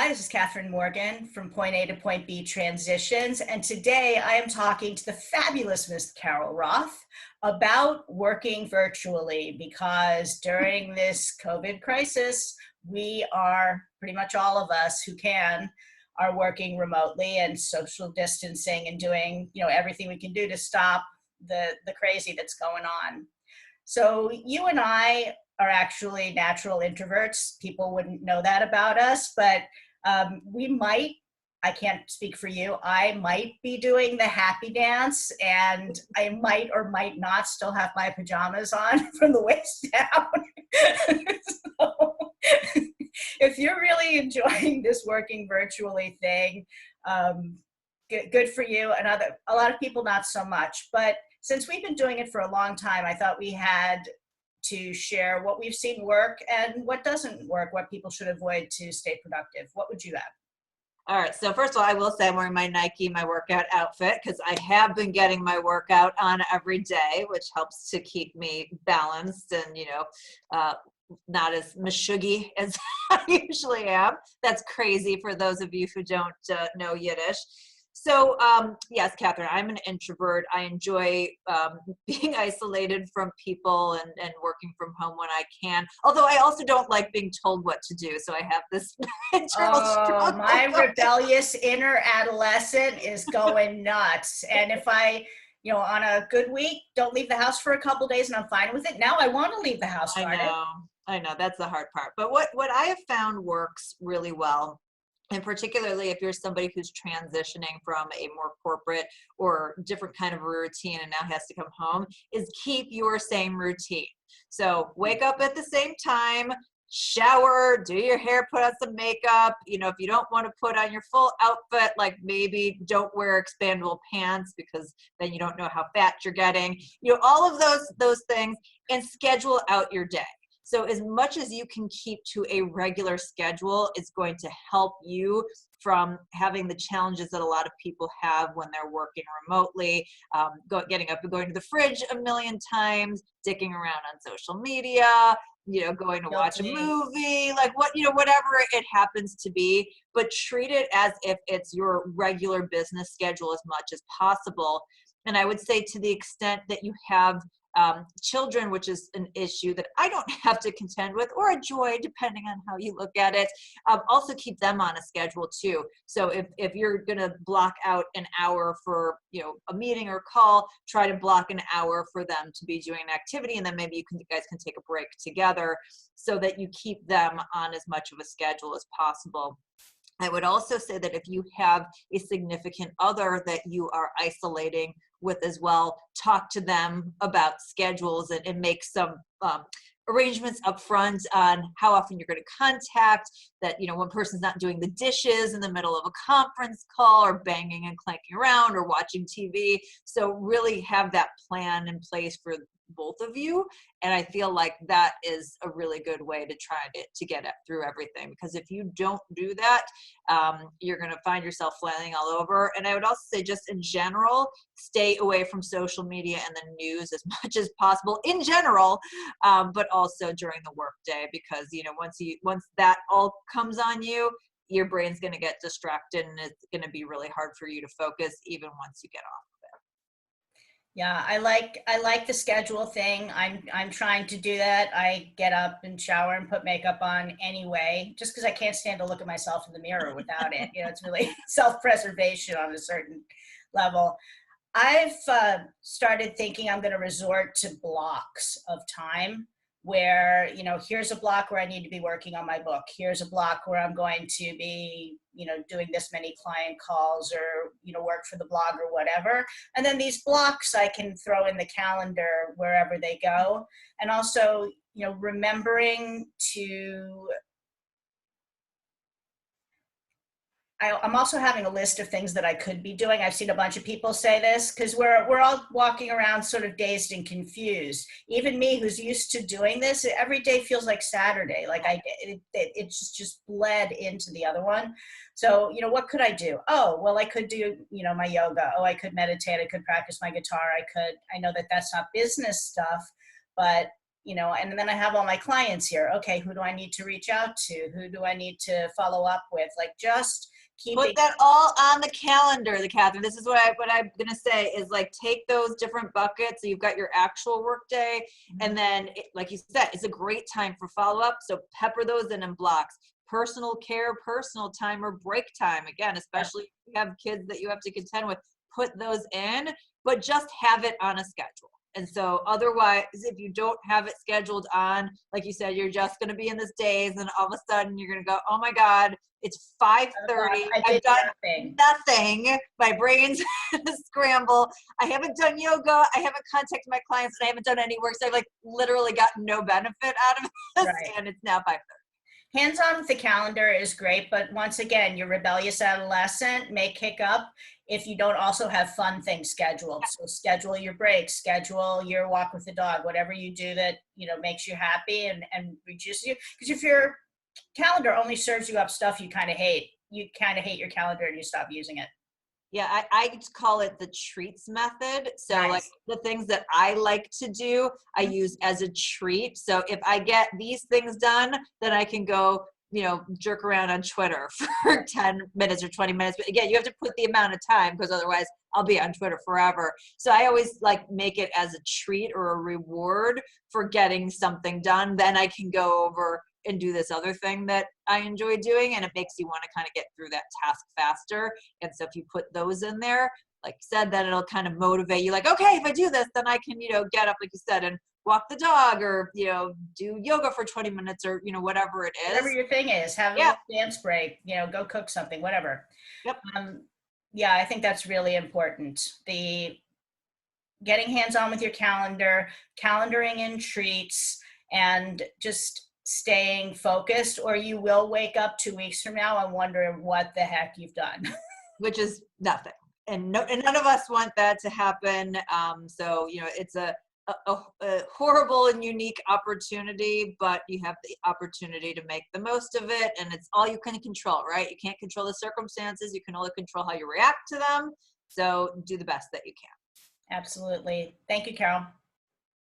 Hi, this is Catherine Morgan from Point A to Point B Transitions, and today I am talking to the fabulous Miss Carol Roth about working virtually because during this COVID crisis, we are pretty much all of us who can are working remotely and social distancing and doing everything we can do to stop the crazy that's going on. So you and I are actually natural introverts. People wouldn't know that about us, but we might, I can't speak for you, I might be doing the happy dance and I might or might not still have my pajamas on from the waist down. So, if you're really enjoying this working virtually thing, good for you. And a lot of people not so much. But since we've been doing it for a long time, I thought we had to share what we've seen work and what doesn't work, what people should avoid to stay productive. What would you have? All right, so first of all, I will say I'm wearing my workout outfit because I have been getting my workout on every day, which helps to keep me balanced and, not as mashuggy as I usually am. That's crazy for those of you who don't know Yiddish. So yes, Catherine, I'm an introvert. I enjoy being isolated from people and working from home when I can. Although I also don't like being told what to do. So I have this internal Oh, struggle. my rebellious inner adolescent is going nuts. And if I, on a good week, don't leave the house for a couple days and I'm fine with it. Now I want to leave the house, I darn it. know, I know. That's the hard part. But what I have found works really well, and particularly if you're somebody who's transitioning from a more corporate or different kind of routine and now has to come home, is keep your same routine. So wake up at the same time, shower, do your hair, put on some makeup. If you don't want to put on your full outfit, like maybe don't wear expandable pants because then you don't know how fat you're getting. All of those things, and schedule out your day. So as much as you can keep to a regular schedule, it's going to help you from having the challenges that a lot of people have when they're working remotely, getting up and going to the fridge a million times, dicking around on social media, going to watch a movie, like whatever it happens to be, but treat it as if it's your regular business schedule as much as possible. And I would say to the extent that you have children, which is an issue that I don't have to contend with, or a joy, depending on how you look at it, also keep them on a schedule too. So if you're going to block out an hour for a meeting or call, try to block an hour for them to be doing an activity, and then maybe you guys can take a break together so that you keep them on as much of a schedule as possible. I would also say that if you have a significant other that you are isolating with as well, talk to them about schedules and make some arrangements up front on how often you're going to contact, that one person's not doing the dishes in the middle of a conference call or banging and clanking around or watching TV. So really have that plan in place for both of you. And I feel like that is a really good way to try to get through everything, because if you don't do that, you're going to find yourself flailing all over. And I would also say, just in general, stay away from social media and the news as much as possible in general, but also during the workday, because once that all comes on you, your brain's going to get distracted and it's going to be really hard for you to focus even once you get off. Yeah, I like the schedule thing. I'm trying to do that. I get up and shower and put makeup on anyway, just because I can't stand to look at myself in the mirror without it. It's really self-preservation on a certain level. I've started thinking I'm going to resort to blocks of time where, here's a block where I need to be working on my book. Here's a block where I'm going to be, doing this many client calls or, work for the blog or whatever. And then these blocks I can throw in the calendar wherever they go. And also, remembering to I'm also having a list of things that I could be doing. I've seen a bunch of people say this because we're all walking around sort of dazed and confused. Even me, who's used to doing this, every day feels like Saturday. Like it's just bled into the other one. So, what could I do? Oh, well, I could do, my yoga. Oh, I could meditate. I could practice my guitar. I know that that's not business stuff, but and then I have all my clients here. Okay, who do I need to reach out to? Who do I need to follow up with? Like, just keeping. Put that all on the calendar, Catherine. This is what I'm gonna say is like take those different buckets. So you've got your actual work day, and then like you said, it's a great time for follow up. So pepper those in blocks. Personal care, personal time, or break time. Again, especially if you have kids that you have to contend with, put those in, but just have it on a schedule. And so otherwise, if you don't have it scheduled on, like you said, you're just going to be in this daze, and all of a sudden you're going to go, oh my God, it's 5:30. I've done nothing. My brain's in a scramble. I haven't done yoga. I haven't contacted my clients, and I haven't done any work. So I've like literally got no benefit out of this, Right. and it's now 5:30. Hands-on with the calendar is great, but once again, your rebellious adolescent may kick up if you don't also have fun things scheduled. So schedule your breaks, schedule your walk with the dog, whatever you do that makes you happy and reduces you. Because if your calendar only serves you up stuff you kind of hate your calendar and you stop using it. Yeah, I call it the treats method. So Nice. like the things that I like to do, I use as a treat. So if I get these things done, then I can go, jerk around on Twitter for 10 minutes or 20 minutes. But again, you have to put the amount of time because otherwise I'll be on Twitter forever. So I always like make it as a treat or a reward for getting something done. Then I can go over and do this other thing that I enjoy doing, and it makes you want to kind of get through that task faster. And so if you put those in there, like you said, then it'll kind of motivate you, like, okay, if I do this, then I can, get up, like you said, and walk the dog, or do yoga for 20 minutes, or whatever it is. Whatever your thing is, have a little dance break, go cook something, whatever. Yep. Yeah, I think that's really important. The getting hands-on with your calendar, calendaring in treats, and just staying focused, or you will wake up 2 weeks from now and wonder what the heck you've done. Which is nothing. And none of us want that to happen. So, it's a horrible and unique opportunity, but you have the opportunity to make the most of it. And it's all you can control, right? You can't control the circumstances. You can only control how you react to them. So do the best that you can. Absolutely. Thank you, Carol.